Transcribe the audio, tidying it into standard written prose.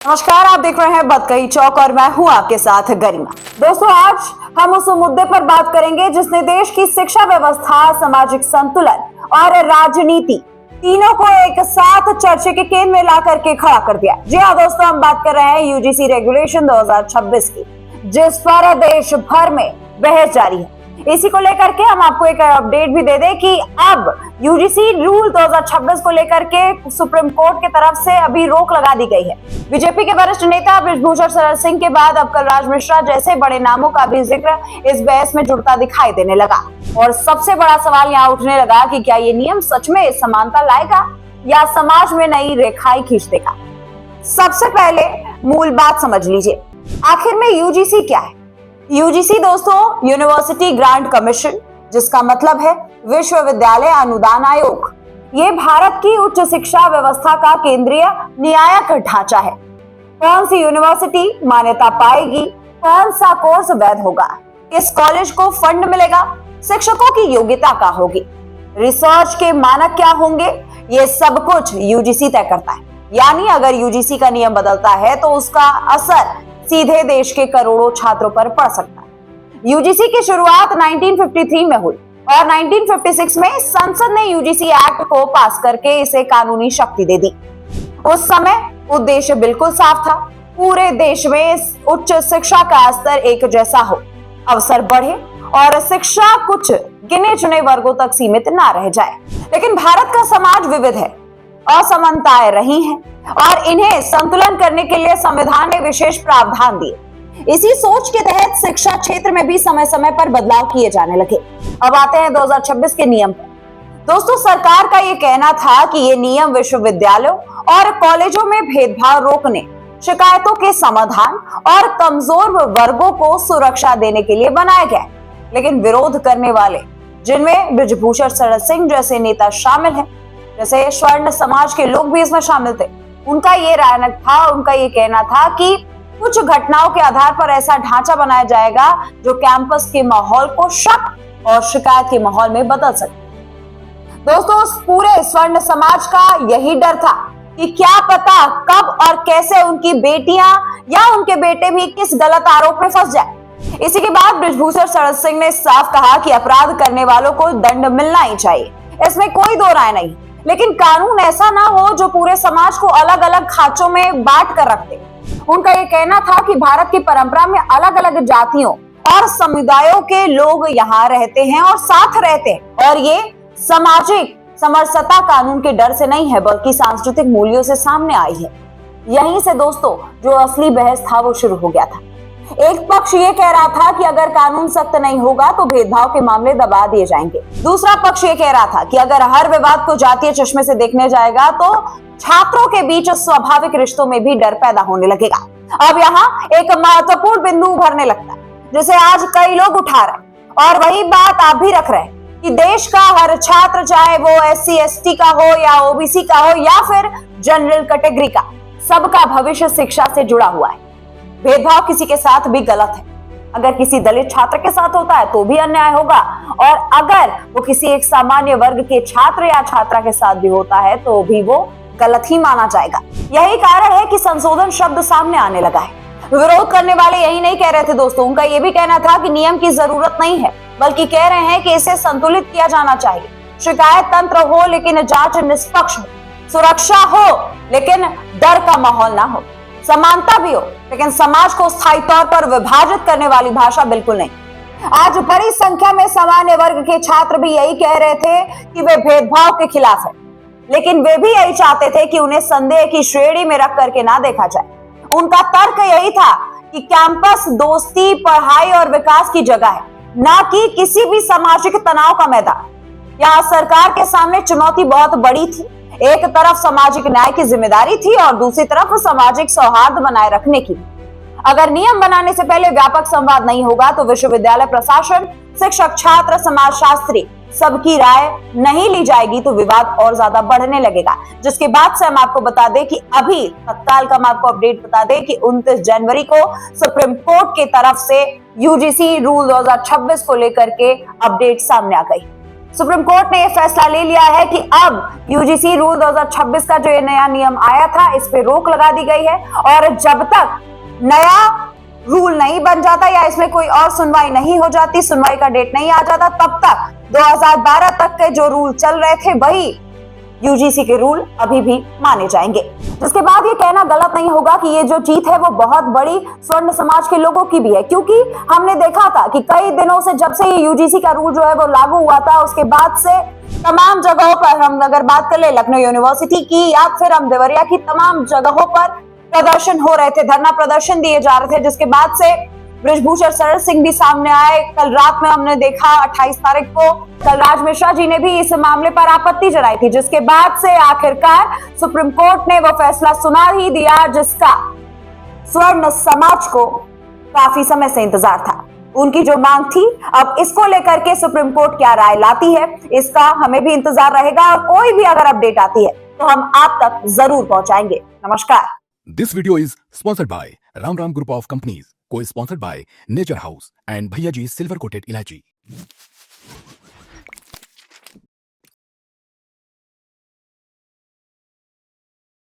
नमस्कार, आप देख रहे हैं बतकही चौक और मैं हूं आपके साथ गरिमा। दोस्तों, आज हम उस मुद्दे पर बात करेंगे जिसने देश की शिक्षा व्यवस्था, सामाजिक संतुलन और राजनीति तीनों को एक साथ चर्चा के केंद्र में ला करके खड़ा कर दिया। जी हाँ दोस्तों, हम बात कर रहे हैं यूजीसी रेगुलेशन 2026 की, जिस पर देश भर में बहस जारी है। इसी को लेकर के हम आपको एक अपडेट भी दे दें कि अब यूजीसी रूल 2026 को लेकर के सुप्रीम कोर्ट की तरफ से अभी रोक लगा दी गई है। बीजेपी के वरिष्ठ नेता बृजभूषण शरण सिंह के बाद अब कलराज मिश्रा जैसे बड़े नामों का भी जिक्र इस बहस में जुड़ता दिखाई देने लगा। और सबसे बड़ा सवाल यहाँ उठने लगा कि क्या ये नियम सच में समानता लाएगा या समाज में नई रेखाएं खींच देगा। सबसे पहले मूल बात समझ लीजिए, आखिर में यूजीसी क्या है। यूजीसी दोस्तों यूनिवर्सिटी ग्रांट कमीशन, जिसका मतलब है विश्वविद्यालय अनुदान आयोग। ये भारत की उच्च शिक्षा व्यवस्था का केंद्रीय नियामक ढांचा है। कौन सी यूनिवर्सिटी मान्यता पाएगी, कौन सा कोर्स वैध होगा, किस कॉलेज को फंड मिलेगा, शिक्षकों की योग्यता क्या होगी, रिसर्च के मानक क्या होंगे, ये सब कुछ यूजीसी तय करता है। यानी अगर यूजीसी का नियम बदलता है तो उसका असर सीधे देश के करोड़ों छात्रों पर पड़ सकता है। यूजीसी की शुरुआत 1953 में हुई और 1956 में संसद ने यूजीसी एक्ट को पास करके इसे कानूनी शक्ति दे दी। उस समय उद्देश्य बिल्कुल साफ था, पूरे देश में उच्च शिक्षा का स्तर एक जैसा हो, अवसर बढ़े और शिक्षा कुछ गिने चुने वर्गों तक सीमित ना रह जाए। लेकिन भारत का समाज विविध है, असमानताएं रही हैं और इन्हें संतुलन करने के लिए संविधान ने विशेष प्रावधान दिए। इसी सोच के तहत शिक्षा क्षेत्र में भी समय समय पर बदलाव किए जाने लगे। अब आते हैं 2026 के नियम पर। दोस्तों, सरकार का ये कहना था कि ये नियम विश्वविद्यालयों और कॉलेजों में भेदभाव रोकने, शिकायतों के समाधान और कमजोर वर्गों को सुरक्षा देने के लिए बनाया गया। लेकिन विरोध करने वाले, जिनमें बृजभूषण शरण सिंह जैसे नेता शामिल है, जैसे स्वर्ण समाज के लोग भी इसमें शामिल थे, उनका ये राय था, उनका ये कहना था कि कुछ घटनाओं के आधार पर ऐसा ढांचा बनाया जाएगा जो कैंपस के माहौल को शक और शिकायत के माहौल में बदल सके। दोस्तों, पूरे स्वर्ण समाज का यही डर था कि क्या पता कब और कैसे उनकी बेटियां या उनके बेटे भी किस गलत आरोप में फंस जाए। इसी के बाद बृजभूषण शरण सिंह ने साफ कहा कि अपराध करने वालों को दंड मिलना ही चाहिए, इसमें कोई दो राय नहीं। लेकिन कानून ऐसा ना हो जो पूरे समाज को अलग अलग खांचों में बांट कर रखते। उनका ये कहना था कि भारत की परंपरा में अलग अलग जातियों और समुदायों के लोग यहाँ रहते हैं और साथ रहते हैं, और ये सामाजिक समरसता कानून के डर से नहीं है बल्कि सांस्कृतिक मूल्यों से सामने आई है। यहीं से दोस्तों जो असली बहस था वो शुरू हो गया था। एक पक्ष ये कह रहा था कि अगर कानून सख्त नहीं होगा तो भेदभाव के मामले दबा दिए जाएंगे। दूसरा पक्ष ये कह रहा था कि अगर हर विवाद को जातीय चश्मे से देखने जाएगा तो छात्रों के बीच स्वाभाविक रिश्तों में भी डर पैदा होने लगेगा। अब यहाँ एक महत्वपूर्ण बिंदु उभरने लगता है जिसे आज कई लोग उठा रहे हैं, और वही बात आप भी रख रहे हैं कि देश का हर छात्र, चाहे वो SC ST का हो या OBC का हो या फिर जनरल कैटेगरी का, सबका भविष्य शिक्षा से जुड़ा हुआ है। भेदभाव किसी के साथ भी गलत है। अगर किसी दलित छात्र के साथ होता है तो भी अन्याय होगा, और अगर वो किसी एक सामान्य वर्ग के छात्र या छात्रा के साथ भी होता है तो भी वो गलत ही माना जाएगा। यही कारण है कि संशोधन शब्द सामने आने लगा है। विरोध करने वाले यही नहीं कह रहे थे दोस्तों, उनका ये भी कहना था कि नियम की जरूरत नहीं है, बल्कि कह रहे हैं कि इसे संतुलित किया जाना चाहिए। शिकायत तंत्र हो लेकिन जांच निष्पक्ष हो, सुरक्षा हो लेकिन डर का माहौल ना हो, समानता भी हो लेकिन समाज को स्थायी तौर पर विभाजित करने वाली भाषा बिल्कुल नहीं। आज बड़ी संख्या में सामान्य वर्ग के छात्र भी यही कह रहे थे कि वे भेदभाव के खिलाफ है, लेकिन वे भी यही चाहते थे कि उन्हें संदेह की श्रेणी में रख करके ना देखा जाए। उनका तर्क यही था कि कैंपस दोस्ती, पढ़ाई और विकास की जगह है, ना कि किसी भी सामाजिक तनाव का मैदान। यहाँ सरकार के सामने चुनौती बहुत बड़ी थी। एक तरफ सामाजिक न्याय की जिम्मेदारी थी और दूसरी तरफ सामाजिक सौहार्द बनाए रखने की। अगर नियम बनाने से पहले व्यापक संवाद नहीं होगा तो विश्वविद्यालय प्रशासन, शिक्षक, छात्र, समाजशास्त्री सबकी राय नहीं ली जाएगी तो विवाद और ज्यादा बढ़ने लगेगा। जिसके बाद से हम आपको बता दें कि अभी तत्काल का हम आपको अपडेट बता दें कि 29 जनवरी को सुप्रीम कोर्ट की तरफ से यूजीसी रूल 2026 को लेकर के अपडेट सामने आ गई। सुप्रीम कोर्ट ने यह फैसला ले लिया है कि अब यूजीसी रूल 2026 का जो ये नया नियम आया था, इस पे रोक लगा दी गई है और जब तक नया रूल नहीं बन जाता या इसमें कोई और सुनवाई नहीं हो जाती, सुनवाई का डेट नहीं आ जाता, तब तक 2012 तक के जो रूल चल रहे थे वही यूजीसी के रूल अभी भी माने जाएंगे। जिसके बाद ये कहना गलत नहीं होगा कि ये जो जीत है वो बहुत बड़ी स्वर्ण समाज के लोगों की भी है, क्योंकि हमने देखा था कि कई दिनों से जब से ये यूजीसी का रूल जो है वो लागू हुआ था, उसके बाद से तमाम जगहों पर, हम अगर बात कर ले लखनऊ यूनिवर्सिटी की या फिर हम देवरिया की, तमाम जगहों पर प्रदर्शन हो रहे थे, धरना प्रदर्शन दिए जा रहे थे, जिसके बाद से बृजभूषण शरण सिंह भी सामने आए। कल रात में हमने देखा 28 तारीख को कलराज मिश्रा जी ने भी इस मामले पर आपत्ति जताई थी, जिसके बाद से आखिरकार सुप्रीम कोर्ट ने वो फैसला सुना ही दिया जिसका स्वर्ण समाज को काफी समय से इंतजार था। उनकी जो मांग थी, अब इसको लेकर के सुप्रीम कोर्ट क्या राय लाती है, इसका हमें भी इंतजार रहेगा और कोई भी अगर अपडेट आती है तो हम आप तक जरूर पहुंचाएंगे। नमस्कार। This video is sponsored by Ram Ram Group of Companies, co-sponsored by Nature House and Bhaiya Ji Silver Coated Ilachi.